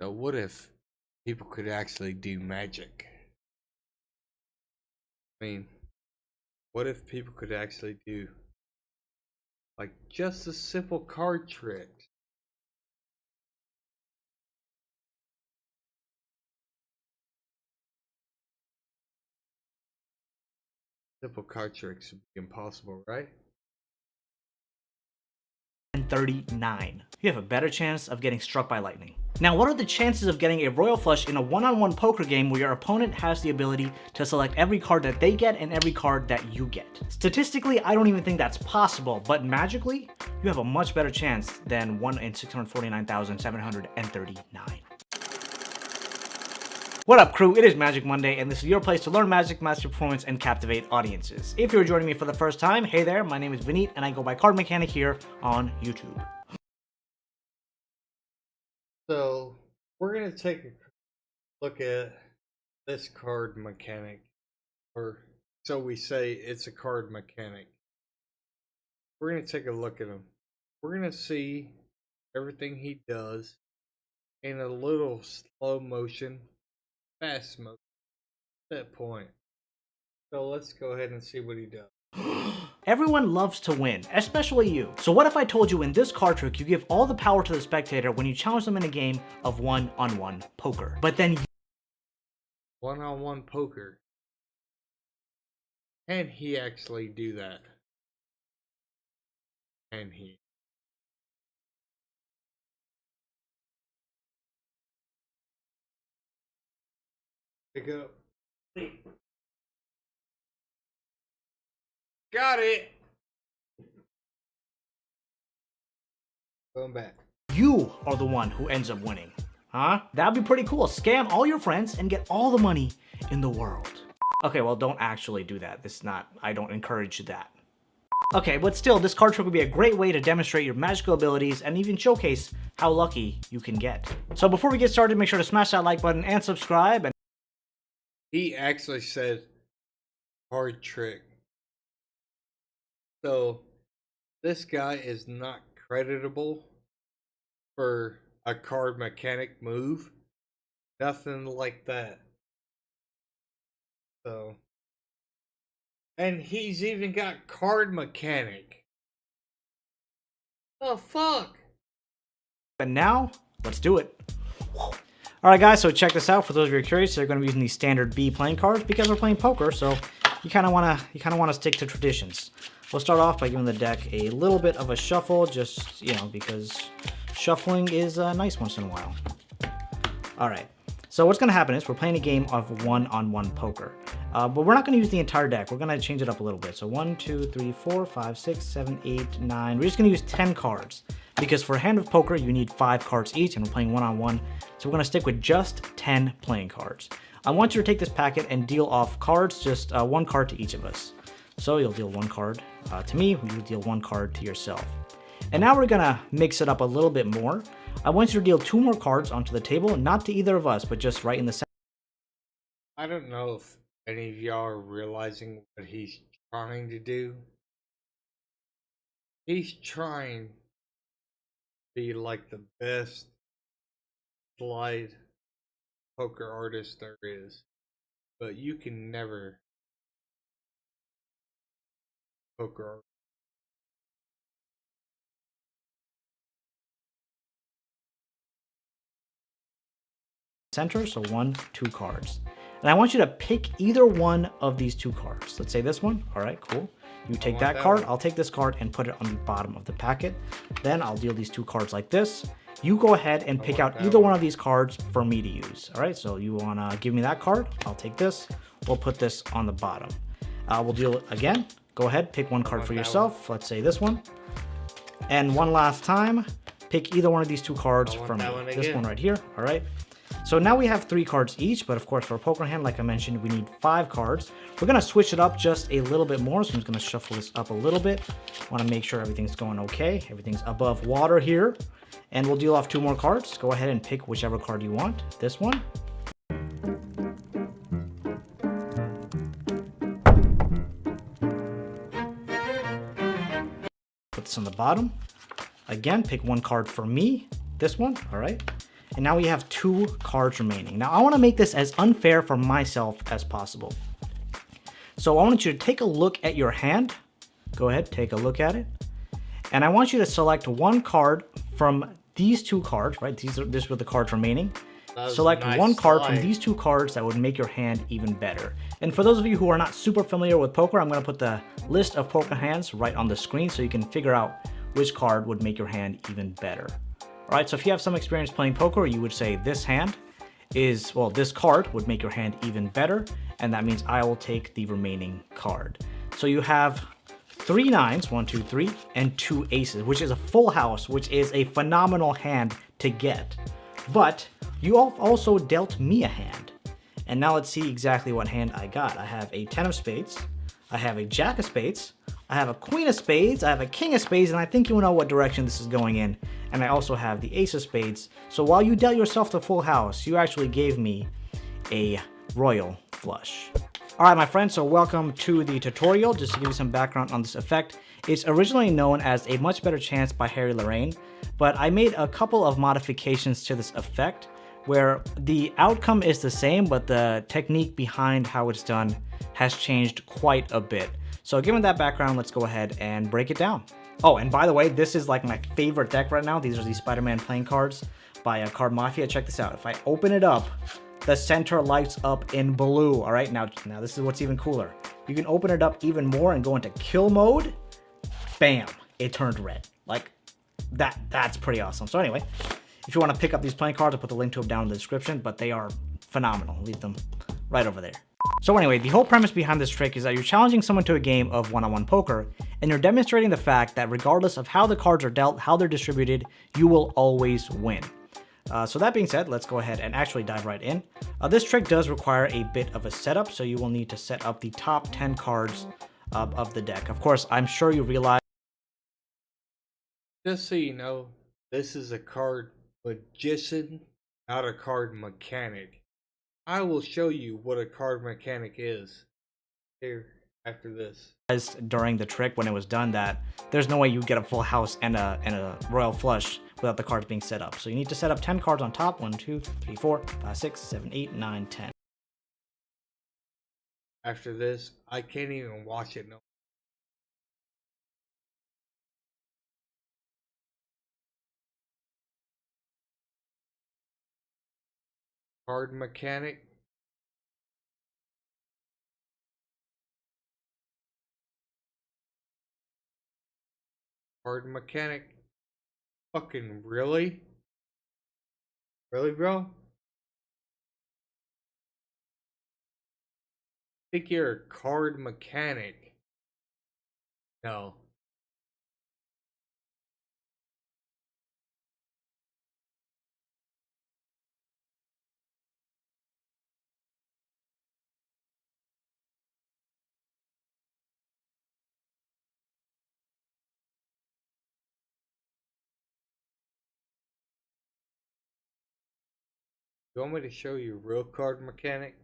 So what if people could actually do magic? I mean, what if people could actually do like just a simple card trick? Simple card tricks would be impossible, right? And 39. You have a better chance of getting struck by lightning. Now, what are the chances of getting a royal flush in a one-on-one poker game where your opponent has the ability to select every card that they get and every card that you get? Statistically, I don't even think that's possible, but magically, you have a much better chance than 1 in 649,739. What up, crew? It is Magic Monday, and this is your place to learn Magic, master performance, and captivate audiences. If you're joining me for the first time, hey there, my name is Vineet, and I go by Card Mechanic here on YouTube. So we're gonna take a look at this card mechanic, or so we say it's a card mechanic. We're gonna take a look at him. We're gonna see everything he does in a little slow motion, fast motion at that point. So let's go ahead and see what he does. Everyone loves to win, especially you. So what if I told you in this card trick you give all the power to the spectator when you challenge them in a game of one-on-one poker? But then One-on-one poker. Can he actually do that? Can he? Pick up. Got it. Going back. you are the one who ends up winning. Huh? That'd be pretty cool. Scam all your friends and get all the money in the world. Okay, well, don't actually do that. I don't encourage that. Okay, but still, this card trick would be a great way to demonstrate your magical abilities and even showcase how lucky you can get. So before we get started, make sure to smash that like button and subscribe. And He actually said card trick. So this guy is not creditable for a card mechanic move. Nothing like that. So, and he's even got card mechanic. Oh fuck! now, let's do it. Alright guys, so check this out. For those of you who are curious, they're going to be using these standard B playing cards because we're playing poker, so you kind of want to stick to traditions. We'll start off by giving the deck a little bit of a shuffle, just, because shuffling is nice once in a while. Alright, so what's going to happen is we're playing a game of one-on-one poker. But we're not going to use the entire deck. We're going to change it up a little bit. So 1, 2, 3, 4, 5, 6, 7, 8, 9. We're just going to use 10 cards. Because for a hand of poker, you need 5 cards each, and we're playing one-on-one. So we're going to stick with just 10 playing cards. I want you to take this packet and deal off cards, just 1 card to each of us. So you'll deal 1 card to me, you deal 1 card to yourself. And now we're going to mix it up a little bit more. I want you to deal 2 more cards onto the table, not to either of us, but just right in the center. I don't know if any of y'all are realizing what he's trying to do. He's trying to be like the best slide poker artist there is. But you can never poker artist. Center, so 1, 2 cards. And I want you to pick either one of these 2 cards. Let's say this one. All right, cool. You take that card, I'll take this card and put it on the bottom of the packet. Then I'll deal these 2 cards like this. You go ahead and pick out either one of these cards for me to use. All right, so you want to give me that card. I'll take this. We'll put this on the bottom. We'll deal it again. Go ahead, pick 1 card for yourself. Let's say this one. And one last time, pick either one of these 2 cards for me. This one right here. All right. So now we have 3 cards each, but of course for a poker hand, like I mentioned, we need 5 cards. We're going to switch it up just a little bit more, so I'm just going to shuffle this up a little bit. Want to make sure everything's going okay. Everything's above water here. And we'll deal off 2 more cards. Go ahead and pick whichever card you want. This one. Put this on the bottom. Again, pick 1 card for me. This one. All right. And now we have 2 cards remaining. Now I want to make this as unfair for myself as possible. So I want you to take a look at your hand. Go ahead, take a look at it. And I want you to select 1 card from these 2 cards, right? These were the cards remaining. Select nice 1 card from slide. these 2 cards that would make your hand even better. And for those of you who are not super familiar with poker, I'm going to put the list of poker hands right on the screen so you can figure out which card would make your hand even better. All right, so if you have some experience playing poker, you would say this hand is, well, this card would make your hand even better, and that means I will take the remaining card. So you have 3 nines, 1, 2, 3, and 2 aces, which is a full house, which is a phenomenal hand to get. But you also dealt me a hand. And now let's see exactly what hand I got. I have a 10 of spades, I have a jack of spades, I have a queen of spades, I have a king of spades, and I think you know what direction this is going in. And I also have the ace of spades. So while you dealt yourself the full house, you actually gave me a royal flush. Alright my friends, so welcome to the tutorial. Just to give you some background on this effect, it's originally known as A Much Better Chance by Harry Lorraine, but I made a couple of modifications to this effect where the outcome is the same, but the technique behind how it's done has changed quite a bit. So given that background, let's go ahead and break it down. Oh, and by the way, this is like my favorite deck right now. These are the Spider-Man playing cards by Card Mafia. Check this out. If I open it up, the center lights up in blue. All right, now this is what's even cooler. You can open it up even more and go into kill mode. Bam, it turned red. Like that's pretty awesome. So anyway, if you want to pick up these playing cards, I'll put the link to them down in the description, but they are phenomenal. Leave them right over there. So anyway, the whole premise behind this trick is that you're challenging someone to a game of one-on-one poker, and you're demonstrating the fact that regardless of how the cards are dealt, how they're distributed, you will always win. So that being said, let's go ahead and actually dive right in. This trick does require a bit of a setup, so you will need to set up the top 10 cards of the deck. Of course, I'm sure you realize... Just so you know, this is a card magician, not a card mechanic. I will show you what a card mechanic is here after this. During the trick when it was done that there's no way you get a full house and a royal flush without the cards being set up. So you need to set up 10 cards on top. 1, 2, 3, 4, 5, 6, 7, 8, 9, 10. After this, I can't even watch it no. Card mechanic. Card mechanic. Fucking really? Really, bro? Think you're a card mechanic? No. You want me to show you real card mechanic?